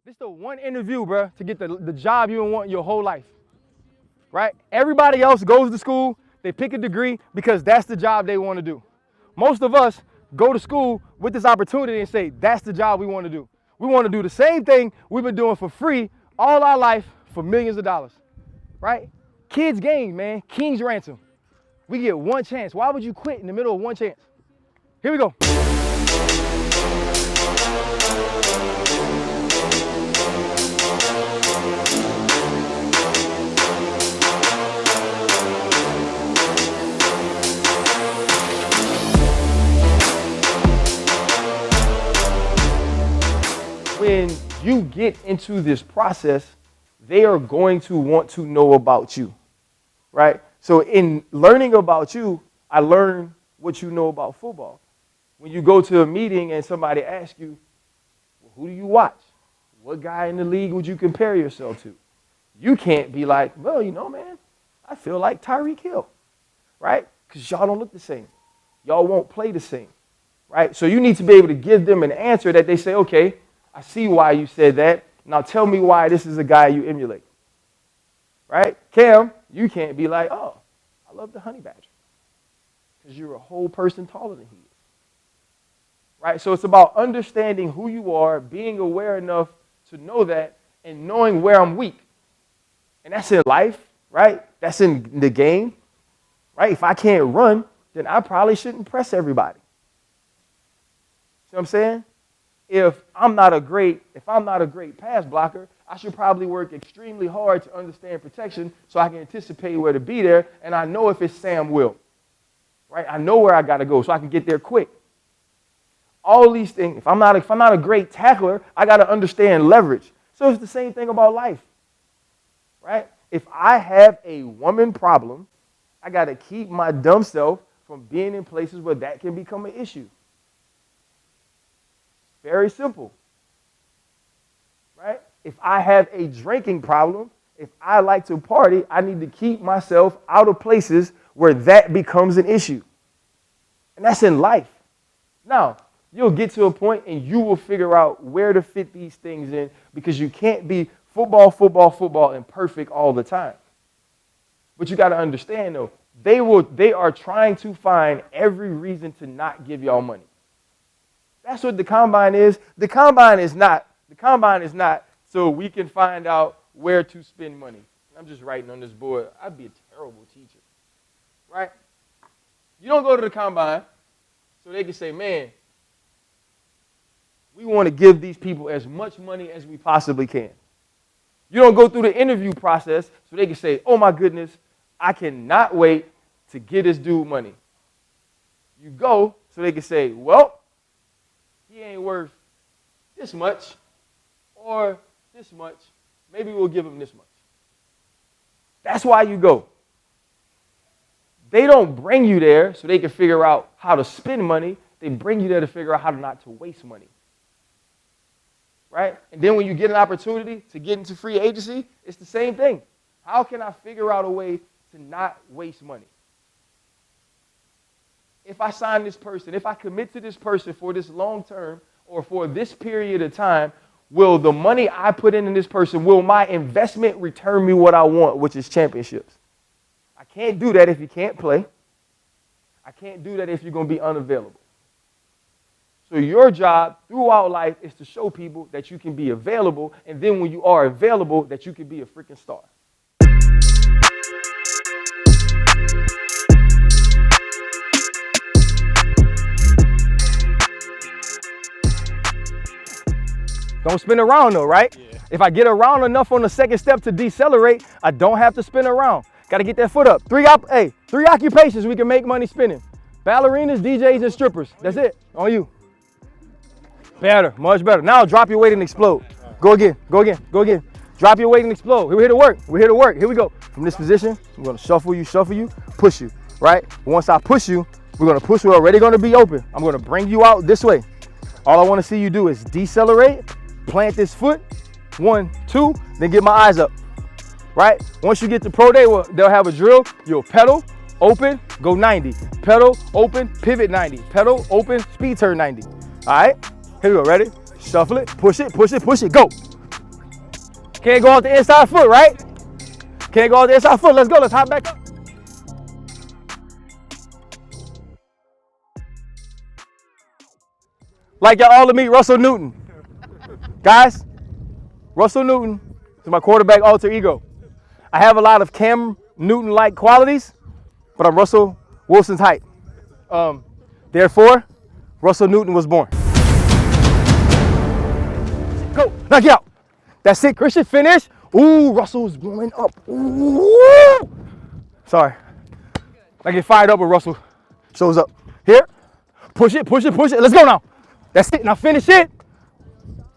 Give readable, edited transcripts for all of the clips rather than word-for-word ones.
This is the one interview, bro, to get the job you want your whole life, right? Everybody else goes to school, they pick a degree because that's the job they want to do. Most of us go to school with this opportunity and say, that's the job we want to do. We want to do the same thing we've been doing for free all our life for millions of dollars, right? Kids game, man, king's ransom. We get one chance. Why would you quit in the middle of one chance? Here we go. When you get into this process, they are going to want to know about you, right? So in learning about you, I learn what you know about football. When you go to a meeting and somebody asks you, well, who do you watch? What guy in the league would you compare yourself to? You can't be like, well, you know, man, I feel like Tyreek Hill, right? Because y'all don't look the same. Y'all won't play the same, right? So you need to be able to give them an answer that they say, okay, I see why you said that. Now tell me why this is a guy you emulate, right? Cam, you can't be like, oh, I love the honey badger because you're a whole person taller than he is, right? So it's about understanding who you are, being aware enough to know that, and knowing where I'm weak. And that's in life, right? That's in the game, right? If I can't run, then I probably shouldn't press everybody. See what I'm saying? If I'm not a great pass blocker, I should probably work extremely hard to understand protection so I can anticipate where to be there, and I know if it's Sam Will, right? I know where I got to go so I can get there quick. All these things. If I'm not a great tackler, I got to understand leverage. So it's the same thing about life, right? If I have a woman problem, I got to keep my dumb self from being in places where that can become an issue. Very simple, right? If I have a drinking problem, if I like to party, I need to keep myself out of places where that becomes an issue. And that's in life. Now, you'll get to a point and you will figure out where to fit these things in because you can't be football, and perfect all the time. But you got to understand, though, they are trying to find every reason to not give y'all money. That's what the combine is. The combine is not so we can find out where to spend money. I'm just writing on this board. I'd be a terrible teacher, right? You don't go to the combine so they can say, man, we want to give these people as much money as we possibly can. You don't go through the interview process so they can say, oh my goodness, I cannot wait to get this dude money. You go so they can say, well, he ain't worth this much or this much. Maybe we'll give him this much. That's why you go. They don't bring you there so they can figure out how to spend money. They bring you there to figure out how not to waste money. Right? And then when you get an opportunity to get into free agency, it's the same thing. How can I figure out a way to not waste money? If I sign this person, if I commit to this person for this long term or for this period of time, will the money I put in this person, will my investment return me what I want, which is championships? I can't do that if you can't play. I can't do that if you're going to be unavailable. So your job throughout life is to show people that you can be available, and then when you are available, that you can be a freaking star. Don't spin around though, right? Yeah. If I get around enough on the second step to decelerate, I don't have to spin around. Got to get that foot up. Three occupations we can make money spinning. Ballerinas, DJs, and strippers. That's it. On you. Better, much better. Now drop your weight and explode. Go again. Drop your weight and explode. We're here to work. Here we go. From this position, I'm going to shuffle you, push you, right? Once I push you, we're going to push. We're already going to be open. I'm going to bring you out this way. All I want to see you do is decelerate. Plant this foot, 1, 2, then get my eyes up, right? Once you get to pro day, they'll have a drill. You'll pedal, open, go 90. Pedal, open, pivot 90. Pedal, open, speed turn 90. All right, here we go, ready? Shuffle it, push it, go. Can't go off the inside foot, right? Can't go off the inside foot. Let's go. Let's hop back up. Like y'all all to meet Russell Newton. Guys, Russell Newton is my quarterback alter ego. I have a lot of Cam Newton-like qualities, but I'm Russell Wilson's height. Therefore, Russell Newton was born. Go, knock it out. That's it, Kristian, finish. Ooh, Russell's blowing up. Ooh. Sorry. I get fired up when Russell shows up. Here, push it, push it, push it. Let's go now. That's it, now finish it.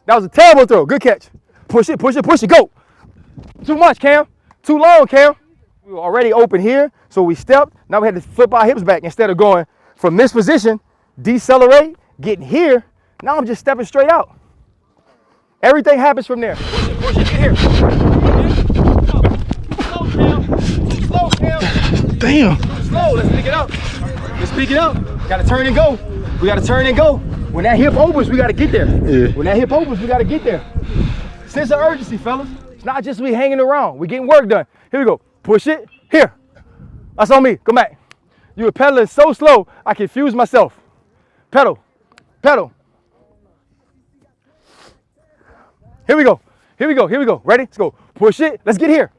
That was a terrible throw, good catch. Push it, push it, push it, go. Too much, Cam. Too long, Cam. We were already open here, so we stepped. Now we had to flip our hips back instead of going from this position, decelerate, getting here. Now I'm just stepping straight out. Everything happens from there. Push it, get here. Slow, Cam. Slow, Cam. Damn. Slow, let's pick it up. Let's pick it up. Gotta turn and go. We gotta turn and go. When that hip opens, we gotta get there. Yeah. When that hip opens, we gotta get there. Sense of urgency, fellas. It's not just we hanging around. We're getting work done. Here we go. Push it. Here. That's on me. Come back. You were pedaling so slow, I confused myself. Pedal. Pedal. Here we go. Here we go. Here we go. Ready? Let's go. Push it. Let's get here.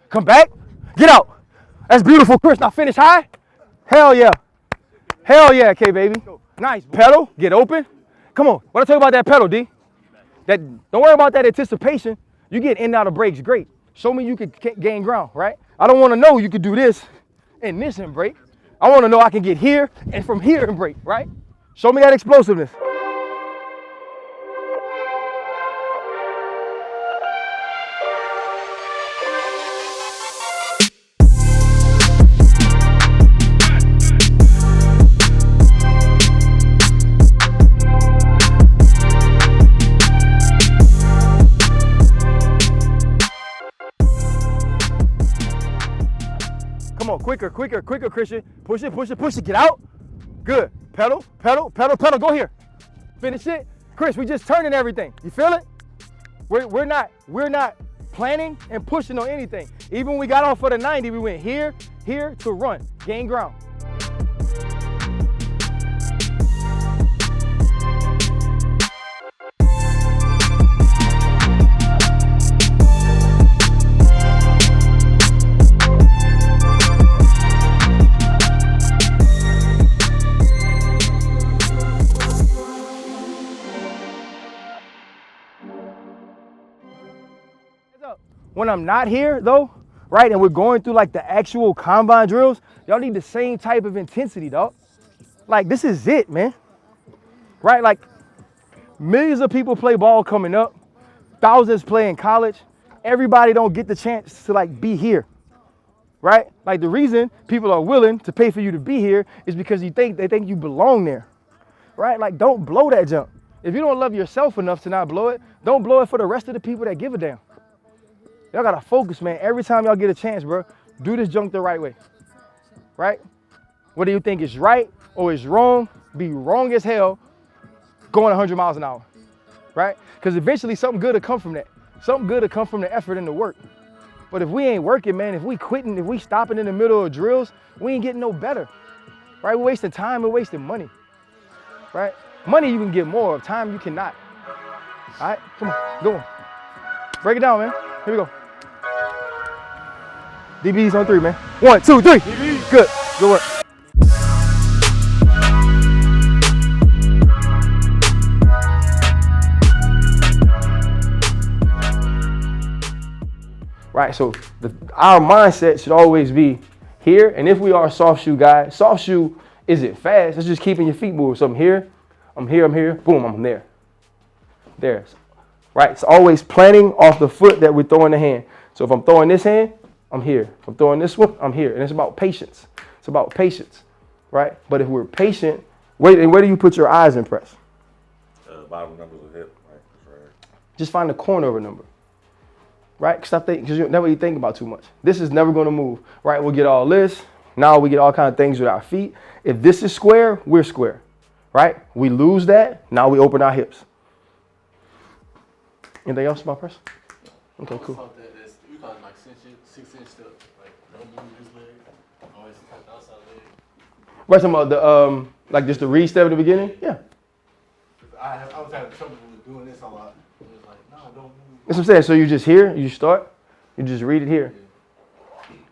Come back. Get out. That's beautiful, Chris. Now finish high. Hell yeah. Hell yeah, K baby. Nice. Pedal. Get open. Come on. What I tell you about that pedal, D? Don't worry about that anticipation. You get in and out of breaks, great. Show me you can gain ground, right? I don't want to know you can do this and this and break. I want to know I can get here and from here and break, right? Show me that explosiveness. Come on, quicker, quicker, quicker, Kristian. Push it, push it, push it. Get out. Good. Pedal, pedal, pedal, pedal. Go here. Finish it. Chris, we just turning everything. You feel it? We're not planning and pushing on anything. Even when we got off for the 90, we went here, here to run, gain ground. When I'm not here though, right, and we're going through like the actual combine drills, y'all need the same type of intensity, dog. Like this is it, man. Right, like millions of people play ball coming up, thousands play in college. Everybody don't get the chance to like be here, right? Like the reason people are willing to pay for you to be here is because they think you belong there, right? Like don't blow that jump. If you don't love yourself enough to not blow it, don't blow it for the rest of the people that give a damn. Y'all gotta focus, man. Every time y'all get a chance, bro, do this junk the right way, right? Whether you think it's right or it's wrong, be wrong as hell going 100 miles an hour, right? Because eventually something good will come from that. Something good will come from the effort and the work. But if we ain't working, man, if we quitting, if we stopping in the middle of drills, we ain't getting no better, right? We're wasting time, we're wasting money, right? Money you can get more of, time you cannot. All right, come on, go on. Break it down, man. Here we go. DBs on 3, man. 1, 2, 3. DBs. Good. Good work. Right, so our mindset should always be here. And if we are a soft shoe guy, soft shoe isn't fast. It's just keeping your feet moving. So I'm here, I'm here, I'm here. Boom, I'm there. There. Right, it's always planning off the foot that we're throwing the hand. So if I'm throwing this hand, I'm here. If I'm throwing this one, I'm here. And it's about patience. It's about patience, right? But if we're patient, where do you put your eyes in press? Bottom numbers of hip, right? Just find the corner of a number, right? Because you never think about too much. This is never going to move, right? We'll get all this. Now we get all kinds of things with our feet. If this is square, we're square, right? We lose that. Now we open our hips. Anything else about press? Okay, cool. We call it like 6-inch steps. Like, don't move this leg. Always cut the outside leg. Right, talking about the like just the read step at the beginning? Yeah. I was having trouble with doing this a lot. It was like, no, don't move. That's what I'm saying. So you just here, you start, you just read it here.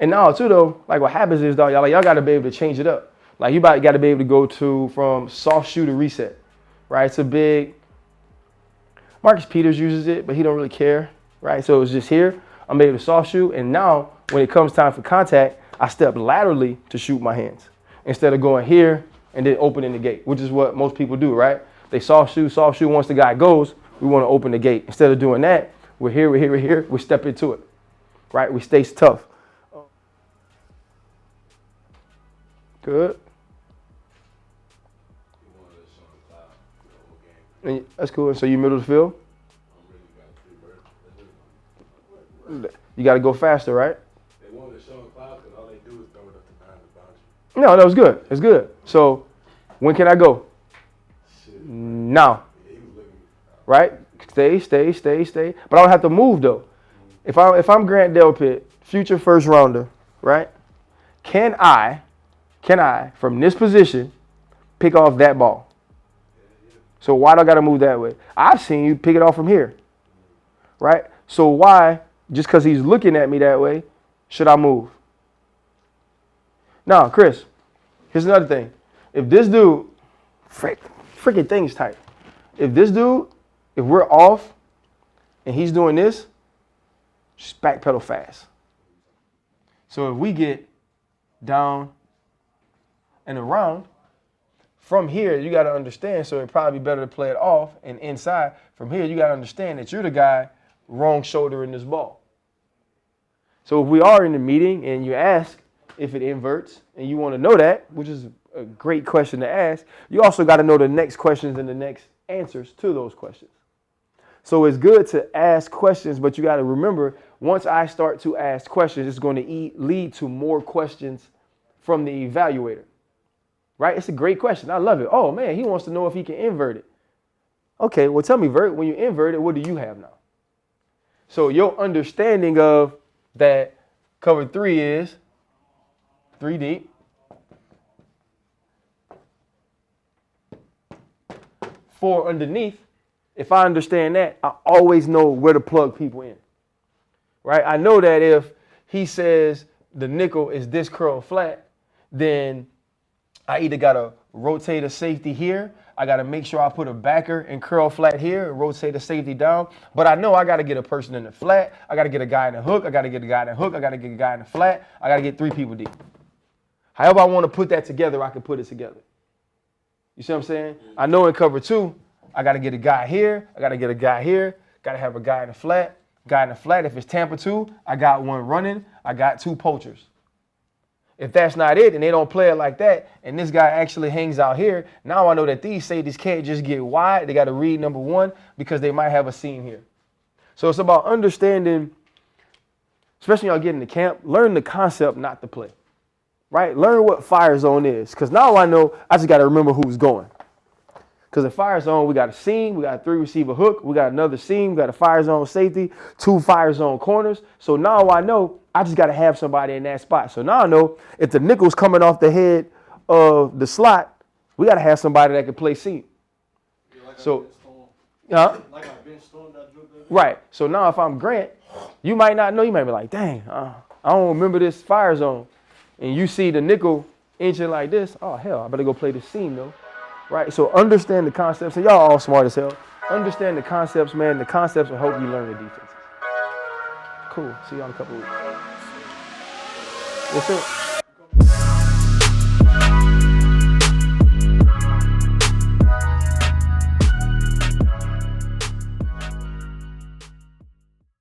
And now too though, like what happens is though, y'all gotta be able to change it up. Like you gotta be able to go from soft shoe to reset. Right? It's a big Marcus Peters uses it, but he don't really care. Right? So it's just here. I'm able to soft shoe, and now when it comes time for contact, I step laterally to shoot my hands instead of going here and then opening the gate, which is what most people do, right? They soft shoe. Once the guy goes, we want to open the gate. Instead of doing that, we're here, we step into it, right? We stay tough. Good. And that's cool. So you middle of the field? You got to go faster, right? They wanted to show a cloud because all they do is throw it up to behind the boundary. No, that was good. It's good. So when can I go? Now. Right? Stay. But I don't have to move though. If I'm Grant Delpit, future first rounder, right? Can I from this position pick off that ball? So why do I got to move that way? I've seen you pick it off from here, right? So why, just because he's looking at me that way, should I move? Now, Chris, here's another thing. If this dude, freaking thing's tight. If we're off and he's doing this, just backpedal fast. So if we get down and around, from here, you got to understand, so it'd probably be better to play it off and inside. From here, you got to understand that you're the guy wrong shoulder in this ball. So if we are in the meeting and you ask if it inverts and you want to know that, which is a great question to ask, you also got to know the next questions and the next answers to those questions. So it's good to ask questions, but you got to remember, once I start to ask questions, it's going to lead to more questions from the evaluator. Right? It's a great question. I love it. Oh, man, he wants to know if he can invert it. Okay, well, tell me, Vert, when you invert it, what do you have now? So your understanding of that cover 3 is 3 deep. 4 underneath. If I understand that, I always know where to plug people in. Right? I know that if he says the nickel is this curl flat, then I either got to rotate a safety here. I got to make sure I put a backer and curl flat here and rotate a safety down. But I know I got to get a person in the flat. I got to get a guy in the hook. I got to get a guy in the hook. I got to get a guy in the flat. I got to get 3 people deep. However I want to put that together, I can put it together. You see what I'm saying? I know in cover 2, I got to get a guy here. I got to get a guy here. Got to have a guy in the flat. Guy in the flat. If it's Tampa 2, I got 1 running. I got 2 poachers. If that's not it and they don't play it like that and this guy actually hangs out here, now I know that these safeties can't just get wide. They got to read number 1 because they might have a seam here. So it's about understanding, especially when y'all get into camp, learn the concept, not the play. Right? Learn what fire zone is, because now I know I just got to remember who's going. Because in fire zone, we got a seam, we got a 3 receiver hook, we got another seam, we got a fire zone safety, 2 fire zone corners. So now I know I just got to have somebody in that spot. So now I know if the nickel's coming off the head of the slot, we got to have somebody that can play seam. Yeah, like So, like I bench storm that drill. Right. So now if I'm Grant, you might not know. You might be like, dang, I don't remember this fire zone. And you see the nickel inching like this. Oh, hell, I better go play the seam, though. Right? So understand the concepts. And y'all all smart as hell. Understand the concepts, man. The concepts will help you learn the defenses. Cool. See y'all in a couple weeks. Yes, sir.